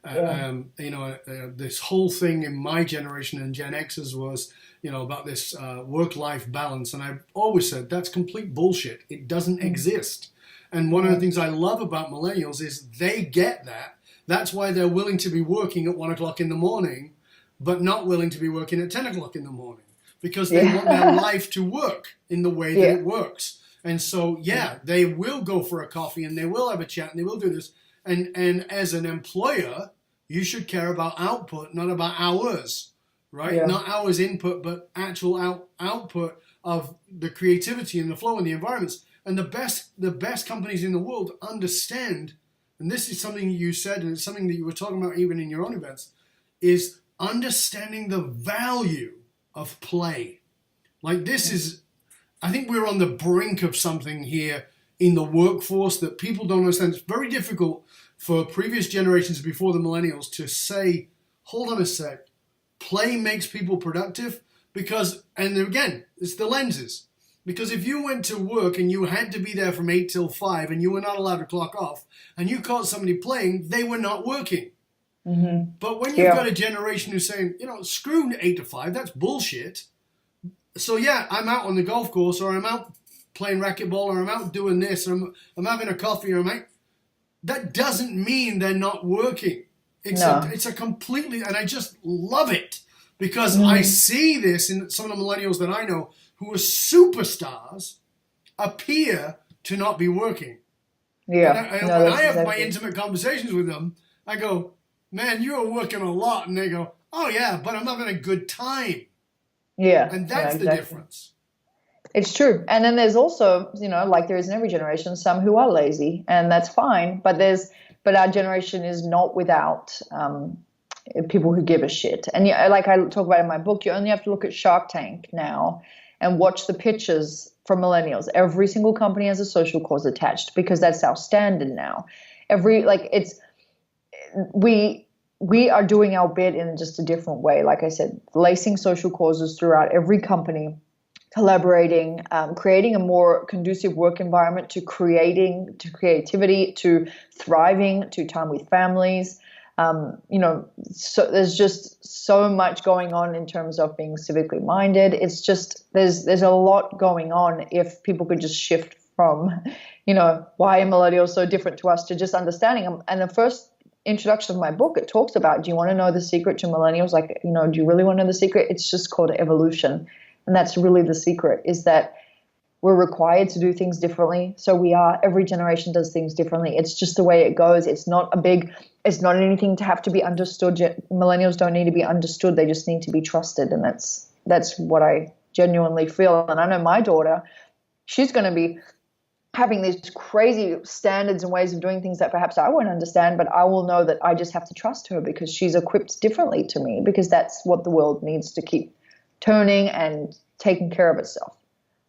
This whole thing in my generation and Gen X's was, about this work-life balance. And I've always said that's complete bullshit. It doesn't exist. And one of the things I love about millennials is they get that. That's why they're willing to be working at 1 o'clock in the morning, but not willing to be working at 10 o'clock in the morning, because they want their life to work in the way that it works. And so, they will go for a coffee and they will have a chat and they will do this. And as an employer, you should care about output, not about hours, right? Yeah. Not hours input, but actual output of the creativity and the flow and the environments. And the best companies in the world understand, and this is something you said, and it's something that you were talking about even in your own events, is understanding the value of play. Like this is, I think we're on the brink of something here in the workforce that people don't understand. It's very difficult for previous generations before the millennials to say, hold on a sec, play makes people productive because, and again, it's the lenses. Because if you went to work and you had to be there from 8 till 5 and you were not allowed to clock off and you caught somebody playing, they were not working. Mm-hmm. But when you've got a generation who's saying, screw 8 to 5, that's bullshit. So I'm out on the golf course, or I'm out playing racquetball, or I'm out doing this, or I'm having a coffee, or that doesn't mean they're not working. It's a completely, and I just love it because I see this in some of the millennials that I know who are superstars appear to not be working. Yeah. And when I have my intimate conversations with them, I go, man, you are working a lot. And they go, oh yeah, but I'm having a good time. Yeah. And that's the difference. It's true. And then there's also, like there is in every generation, some who are lazy, and that's fine. But our generation is not without people who give a shit. And like I talk about in my book, you only have to look at Shark Tank now and watch the pitches for millennials. Every single company has a social cause attached because that's our standard now. We are doing our bit in just a different way. Like I said, lacing social causes throughout every company, collaborating, creating a more conducive work environment to creativity, to thriving, to time with families. So there's just so much going on in terms of being civically minded. It's just, there's a lot going on if people could just shift from, why are millennials so different to us, to just understanding them. And the first introduction of my book, it talks about, do you want to know the secret to millennials? Do you really want to know the secret? It's just called evolution. And that's really the secret, is that we're required to do things differently. So every generation does things differently. It's just the way it goes. It's not anything to have to be understood. Millennials don't need to be understood. They just need to be trusted. And that's what I genuinely feel. And I know my daughter, she's going to be having these crazy standards and ways of doing things that perhaps I won't understand, but I will know that I just have to trust her because she's equipped differently to me, because that's what the world needs to keep turning and taking care of itself.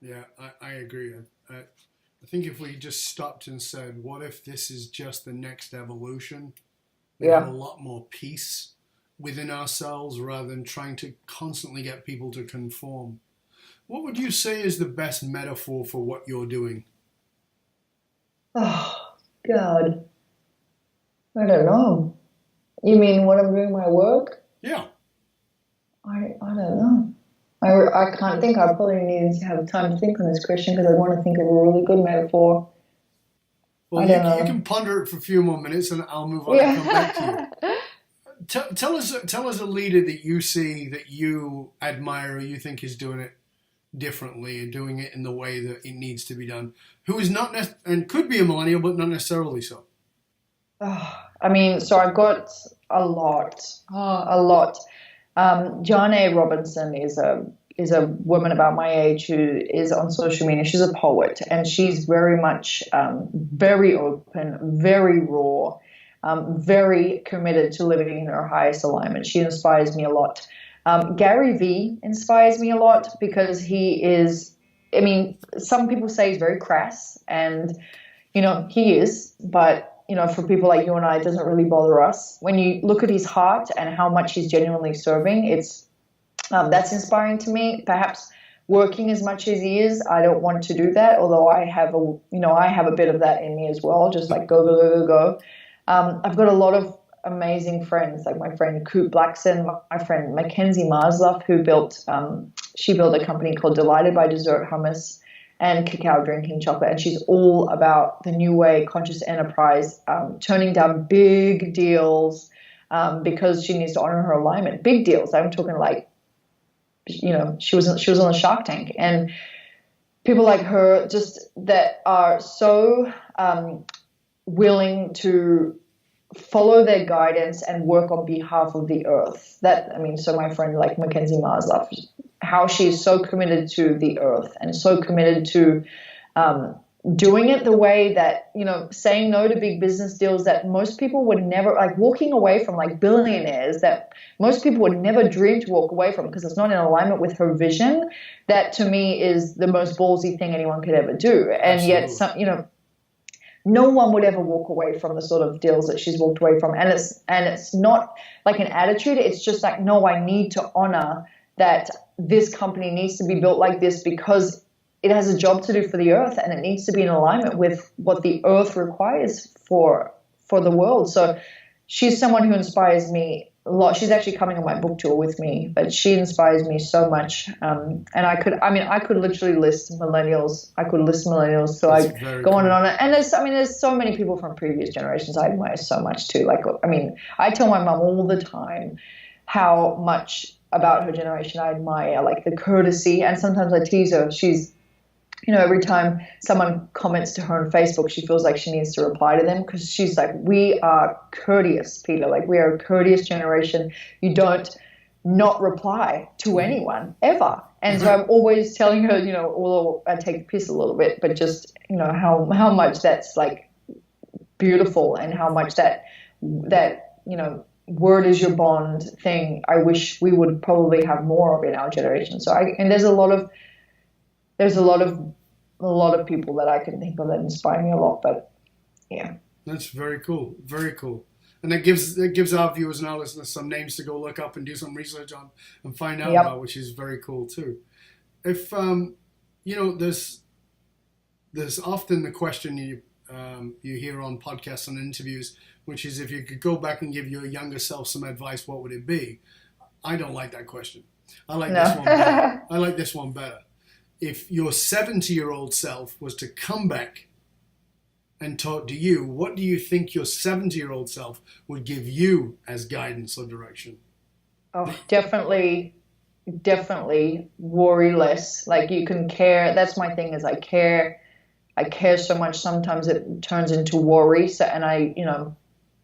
Yeah, I agree. I think if we just stopped and said, what if this is just the next evolution? We have a lot more peace within ourselves rather than trying to constantly get people to conform. What would you say is the best metaphor for what you're doing? Oh, God. I don't know. You mean when I'm doing my work? Yeah. I don't know. I can't think. I probably need to have time to think on this question because I want to think of a really good metaphor. Well, you can ponder it for a few more minutes and I'll move on and come back to you. Tell us a leader that you see that you admire or you think is doing it differently and doing it in the way that it needs to be done, who is not and could be a millennial but not necessarily so. So I've got a lot. John A. Robinson is a woman about my age who is on social media. She's a poet, and she's very much very open, very raw, very committed to living in her highest alignment. She inspires me a lot. Gary Vee inspires me a lot because he is, some people say he's very crass, and, he is, but for people like you and I, it doesn't really bother us. When you look at his heart and how much he's genuinely serving, it's that's inspiring to me. Perhaps working as much as he is, I don't want to do that. Although I have a bit of that in me as well. Just like go, go, go, go, go. I've got a lot of amazing friends, like my friend Coop Blackson, my friend Mackenzie Marsluff, who built a company called Delighted by Dessert Hummus and Cacao Drinking Chocolate. And she's all about the new way, conscious enterprise, turning down big deals because she needs to honor her alignment. Big deals. I'm talking like, she was on the Shark Tank, and people like her just that are so willing to follow their guidance and work on behalf of the earth. So my friend like Mackenzie Marsluff, how she is so committed to the earth and so committed to doing it the way that, saying no to big business deals that most people would never, like walking away from, like billionaires that most people would never dream to walk away from because it's not in alignment with her vision. That to me is the most ballsy thing anyone could ever do. And Absolutely. Yet, no one would ever walk away from the sort of deals that she's walked away from. And it's not like an attitude. It's just like, no, I need to honor that this company needs to be built like this because it has a job to do for the earth, and it needs to be in alignment with what the earth requires for the world. So she's someone who inspires me a lot. She's actually coming on my book tour with me, but she inspires me so much. And I could literally list millennials. So I go on and on. And there's so many people from previous generations I admire so much too. I tell my mum all the time how much about her generation I admire, like the courtesy. And sometimes I tease her. She's, every time someone comments to her on Facebook, she feels like she needs to reply to them because she's like, we are courteous, Peter. Like, we are a courteous generation. You don't not reply to anyone ever. And so I'm always telling her, although I take the piss a little bit, but just, how much that's like beautiful and how much that word is your bond thing. I wish we would probably have more of in our generation. So there's a lot of people that I can think of that inspire me a lot. But yeah, that's very cool, very cool, and that gives our viewers and our listeners some names to go look up and do some research on and find out about, which is very cool too. If there's often the question you hear on podcasts and interviews, which is if you could go back and give your younger self some advice, what would it be? I don't like that question. This one better. I like this one better. If your 70-year-old self was to come back and talk to you, what do you think your 70-year-old self would give you as guidance or direction? Oh, definitely worry less. Like, you can care. That's my thing, is I care so much. Sometimes it turns into worry. So, and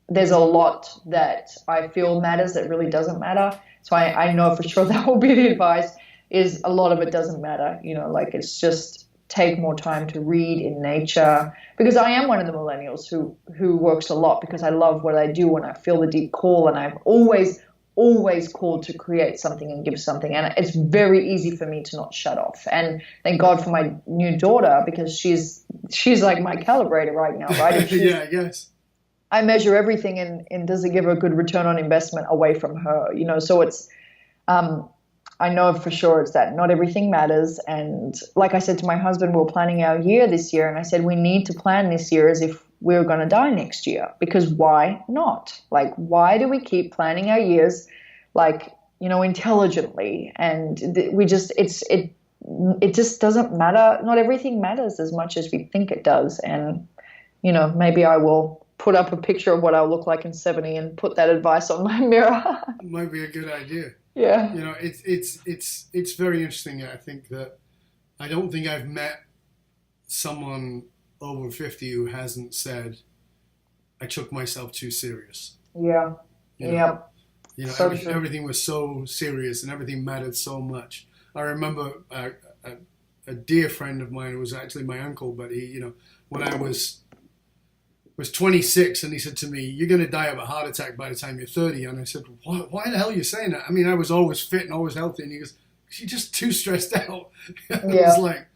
there's a lot that I feel matters that really doesn't matter. So I know for sure that will be the advice, is a lot of it doesn't matter. It's just take more time to read in nature, because I am one of the millennials who works a lot because I love what I do and I feel the deep call, and I've always called to create something and give something. And it's very easy for me to not shut off. And thank God for my new daughter, because she's like my calibrator right now, right? Yeah, I guess. I measure everything in does it give a good return on investment away from her, so it's, I know for sure it's that not everything matters. And like I said to my husband, we're planning our year this year. And I said, we need to plan this year as if we're going to die next year, because why not? Like, why do we keep planning our years, intelligently? And it just doesn't matter. Not everything matters as much as we think it does. And, maybe I will put up a picture of what I'll look like in 70 and put that advice on my mirror. Might be a good idea. Yeah. It's very interesting. I think that I don't think I've met someone over 50 who hasn't said, I took myself too serious. Yeah. Everything was so serious and everything mattered so much. I remember a dear friend of mine, who was actually my uncle, but he, when I was 26, and he said to me, you're going to die of a heart attack by the time you're 30. And I said, why the hell are you saying that? I mean, I was always fit and always healthy. And he goes, you're just too stressed out. I was like,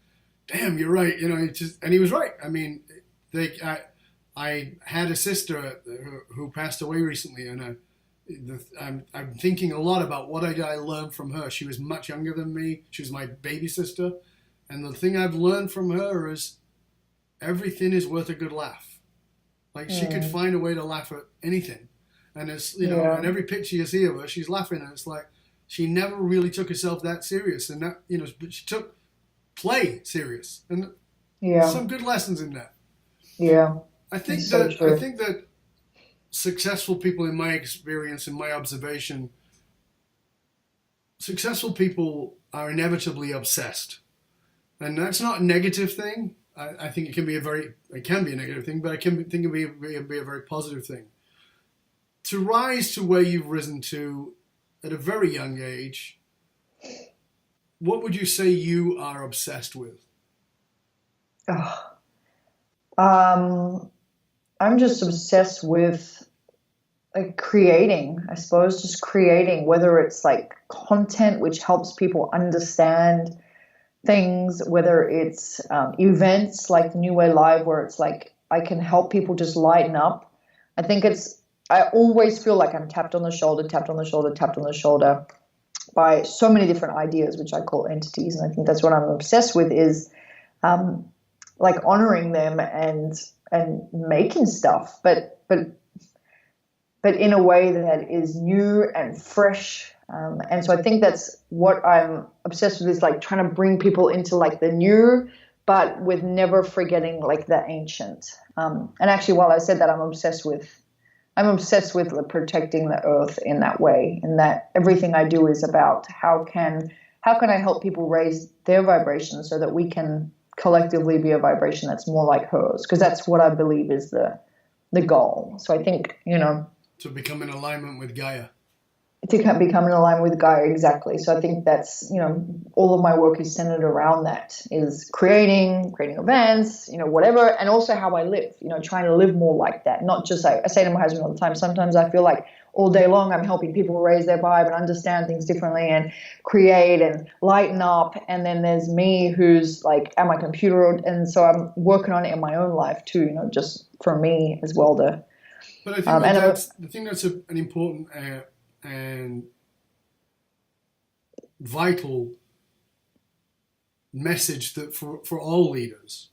damn, you're right. And he was right. I mean, I had a sister who passed away recently, and I'm thinking a lot about what I learned from her. She was much younger than me. She was my baby sister. And the thing I've learned from her is everything is worth a good laugh. Like, she could find a way to laugh at anything. And it's, you know, and every picture you see of her, she's laughing, and it's like, she never really took herself that serious. And that, you know, but she took play serious. And some good lessons in that. Yeah. I think that successful people, in my experience, in my observation, successful people are inevitably obsessed. And that's not a negative thing. I think it can be a negative thing, but I think it can be a very positive thing. To rise to where you've risen to at a very young age, what would you say you are obsessed with? I'm just obsessed with creating, I suppose, just creating, whether it's like content which helps people understand things, whether it's events like the New Way Live, where it's like I can help people just lighten up. I always feel like I'm tapped on the shoulder by so many different ideas, which I call entities. And I think that's what I'm obsessed with, is like honoring them and making stuff, but in a way that is new and fresh. And so I think that's what I'm obsessed with, is like trying to bring people into like the new, but with never forgetting like the ancient. And actually, while I said that, I'm obsessed with protecting the earth in that way, in that everything I do is about how can I help people raise their vibration so that we can collectively be a vibration that's more like hers, because that's what I believe is the goal. So I think, you know, to become in alignment with Gaia. To become in alignment with Gaia, exactly. So I think that's, you know, all of my work is centered around that, is creating events, you know, whatever, and also how I live, you know, trying to live more like that. Not just, I say to my husband all the time, sometimes I feel like all day long I'm helping people raise their vibe and understand things differently and create and lighten up. And then there's me who's like at my computer. And so I'm working on it in my own life too, you know, just for me as well. But I think that's an important and vital message that for all leaders.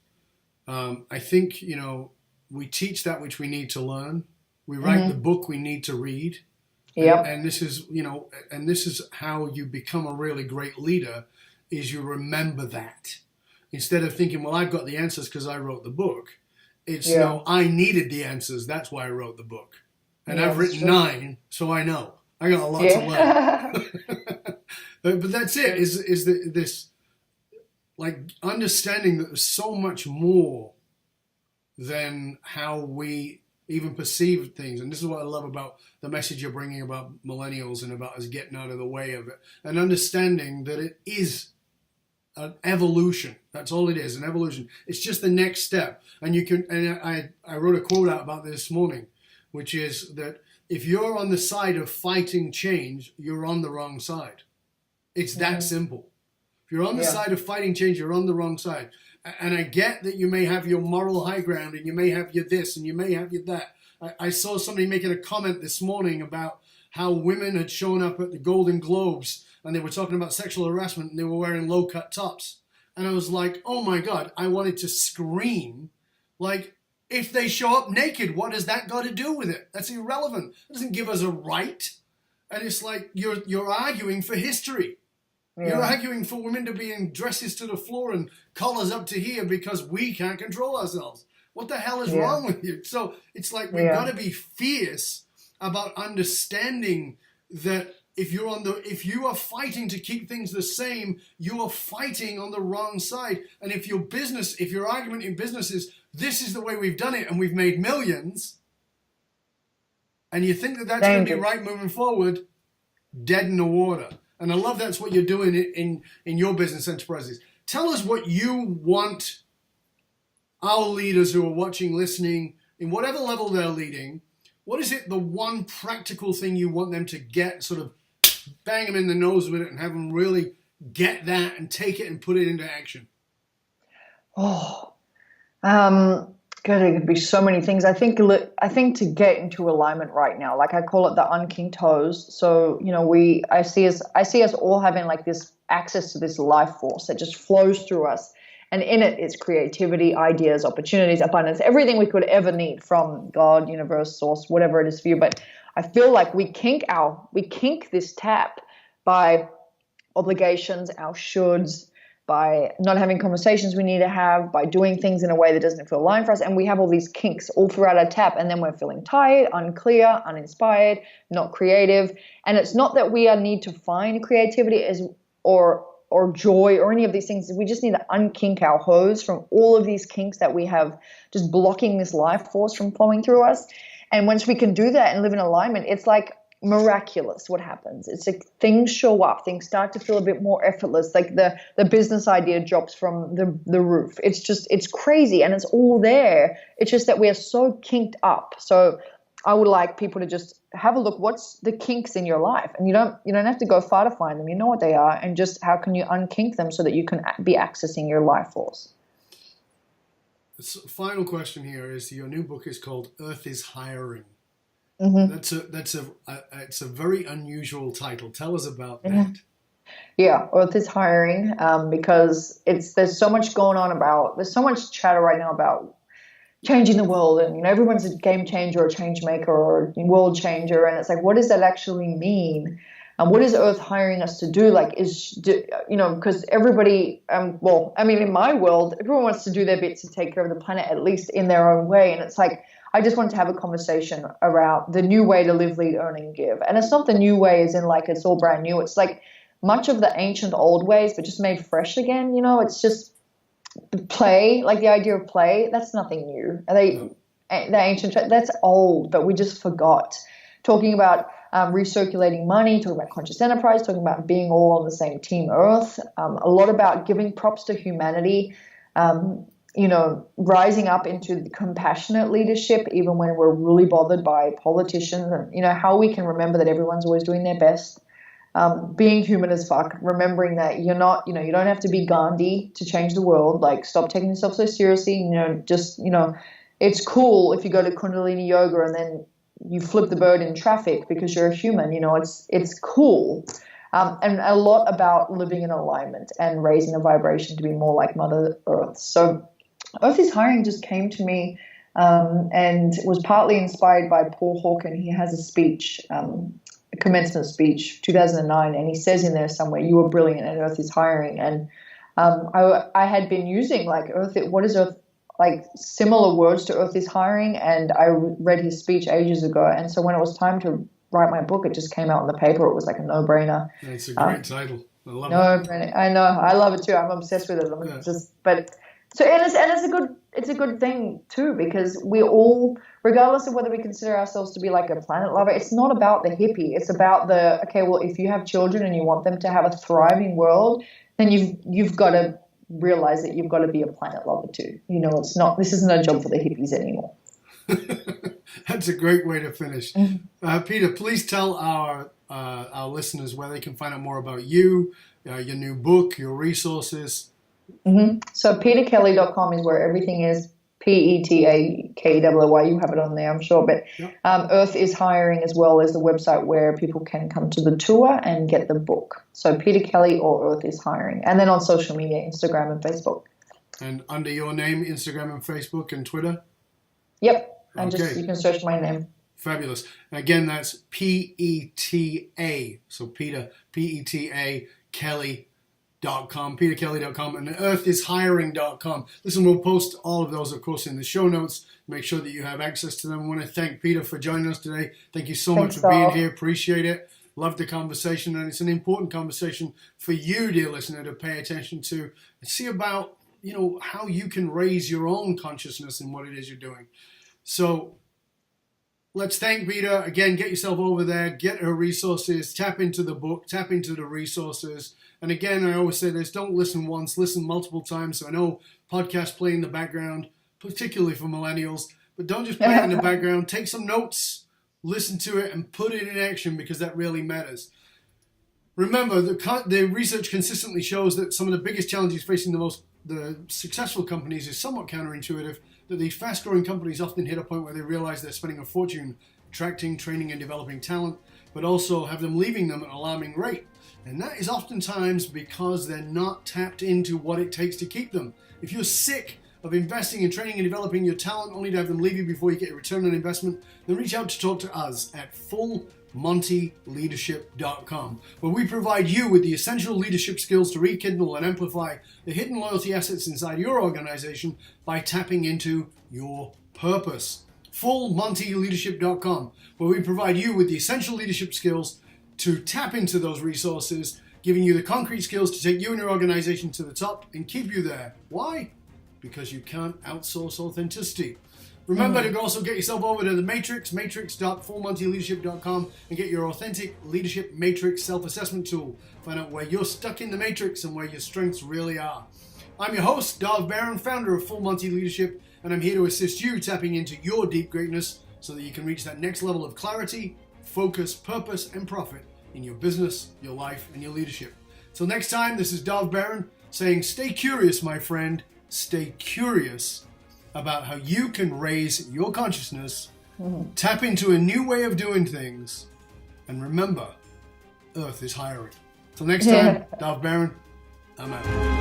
I think, you know, we teach that which we need to learn. We write the book we need to read. Yep. And this is, you know, and this is how you become a really great leader, is you remember that. Instead of thinking, well, I've got the answers because I wrote the book. It's, no, I needed the answers. That's why I wrote the book. And I've written 9, so I know. I got a lot to learn. but that's it, is this, like, understanding that there's so much more than how we even perceive things. And this is what I love about the message you're bringing about millennials and about us getting out of the way of it. And understanding that it is an evolution. That's all it is, an evolution. It's just the next step. And you can, and I wrote a quote out about this morning, which is that if you're on the side of fighting change, you're on the wrong side. It's that simple. If you're on the side of fighting change, you're on the wrong side. And I get that you may have your moral high ground and you may have your this and you may have your that. I saw somebody making a comment this morning about how women had shown up at the Golden Globes and they were talking about sexual harassment and they were wearing low-cut tops. And I was like, oh my God, I wanted to scream. Like, if they show up naked, what has that got to do with it? That's irrelevant. It doesn't give us a right. And it's like you're arguing for history. Yeah. You're arguing for women to be in dresses to the floor and collars up to here because we can't control ourselves. What the hell is wrong with you? So it's like we've got to be fierce about understanding that if you are fighting to keep things the same, you are fighting on the wrong side. And if your argument in business is this is the way we've done it and we've made millions, and you think that that's going to be right moving forward, dead in the water. And I love that's what you're doing in your business enterprises. Tell us what you want our leaders who are watching, listening, in whatever level they're leading. What is it, the one practical thing you want them to get, sort of bang them in the nose with it and have them really get that and take it and put it into action? God, it could be so many things. I think to get into alignment right now, like I call it the unkinked hose. So, I see us all having like this access to this life force that just flows through us. And in it is creativity, ideas, opportunities, abundance, everything we could ever need from God, universe, source, whatever it is for you. But I feel like we kink this tap by obligations, our shoulds, by not having conversations we need to have, by doing things in a way that doesn't feel aligned for us. And we have all these kinks all throughout our tap. And then we're feeling tired, unclear, uninspired, not creative. And it's not that we need to find creativity or joy or any of these things. We just need to unkink our hose from all of these kinks that we have just blocking this life force from flowing through us. And once we can do that and live in alignment, it's like miraculous what happens. It's like things show up, things start to feel a bit more effortless, like the business idea drops from the roof. It's crazy and it's all there. It's just that we are so kinked up. So I would like people to just have a look, what's the kinks in your life? And you don't have to go far to find them. You know what they are, and just how can you unkink them so that you can be accessing your life force. The final question here is, your new book is called Earth is Hiring. Mm-hmm. It's a very unusual title. Tell us about that. Yeah, Earth is hiring because there's so much going on there's so much chatter right now about changing the world, and everyone's a game changer or a change maker or a world changer, and it's like, what does that actually mean? And what is Earth hiring us to do? Like, because everybody, in my world, everyone wants to do their bit to take care of the planet, at least in their own way, and it's like, I just wanted to have a conversation around the new way to live, lead, earn, and give. And it's not the new way as in like it's all brand new. It's like much of the ancient old ways, but just made fresh again. It's just play, like the idea of play. That's nothing new. The ancient, that's old, but we just forgot. Talking about recirculating money, talking about conscious enterprise, talking about being all on the same team Earth. A lot about giving props to humanity. Rising up into the compassionate leadership, even when we're really bothered by politicians, and, how we can remember that everyone's always doing their best. Being human as fuck, remembering that you're not, you don't have to be Gandhi to change the world. Like, stop taking yourself so seriously. It's cool if you go to Kundalini yoga and then you flip the bird in traffic because you're a human. It's cool. And a lot about living in alignment and raising the vibration to be more like Mother Earth. So Earth is Hiring just came to me and was partly inspired by Paul Hawken. He has a speech, a commencement speech, 2009, and he says in there somewhere, "You are brilliant and Earth is hiring." And I had been using like what is Earth, like similar words to Earth is hiring, and I read his speech ages ago. And so when it was time to write my book, it just came out on the paper. It was like a no-brainer. It's a great title. I love it. No-brainer. I know. I love it too. I'm obsessed with it. It's a good thing too, because we all, regardless of whether we consider ourselves to be like a planet lover, it's not about the hippie. It's about if you have children and you want them to have a thriving world, then you've got to realize that you've got to be a planet lover too. This isn't a job for the hippies anymore. That's a great way to finish. Peta, please tell our listeners where they can find out more about you, your new book, your resources. Mm-hmm. So petakelly.com is where everything is. PETAKELLY. You have it on there, I'm sure. But Earth is Hiring as well as the website where people can come to the tour and get the book. So Peta Kelly or Earth is Hiring. And then on social media, Instagram and Facebook. And under your name, Instagram and Facebook and Twitter? Yep. And you can search my name. Fabulous. Again, that's PETA. So Peta, PETA, Kelly.com, PetaKelly.com, and earthishiring.com. Listen, we'll post all of those, of course, in the show notes. Make sure that you have access to them. I want to thank Peta for joining us today. Thank you so much for being here. Appreciate it. Love the conversation, and it's an important conversation for you, dear listener, to pay attention to and see about, how you can raise your own consciousness in what it is you're doing. So let's thank Peta. Again, get yourself over there, get her resources, tap into the book, tap into the resources. And again, I always say this, don't listen once, listen multiple times. So I know podcasts play in the background, particularly for millennials, but don't just play it in the background. Take some notes, listen to it, and put it in action, because that really matters. Remember, the research consistently shows that some of the biggest challenges facing the successful companies is somewhat counterintuitive, that these fast-growing companies often hit a point where they realize they're spending a fortune attracting, training, and developing talent, but also have them leaving them at an alarming rate. And that is oftentimes because they're not tapped into what it takes to keep them. If you're sick of investing in training and developing your talent only to have them leave you before you get a return on investment, then reach out to talk to us at fullmontyleadership.com, where we provide you with the essential leadership skills to rekindle and amplify the hidden loyalty assets inside your organization by tapping into your purpose. fullmontyleadership.com, where we provide you with the essential leadership skills to tap into those resources, giving you the concrete skills to take you and your organization to the top and keep you there. Why? Because you can't outsource authenticity. Remember to also get yourself over to the Matrix, matrix.fullmontyleadership.com, and get your authentic leadership matrix self-assessment tool. Find out where you're stuck in the matrix and where your strengths really are. I'm your host, Dov Barron, founder of Full Monty Leadership, and I'm here to assist you tapping into your deep greatness so that you can reach that next level of clarity, focus, purpose, and profit in your business, your life, and your leadership. Till next time, this is Dov Barron saying, stay curious, my friend. Stay curious about how you can raise your consciousness, tap into a new way of doing things, and remember, Earth is hiring. Till next time, Dov Barron, I'm out.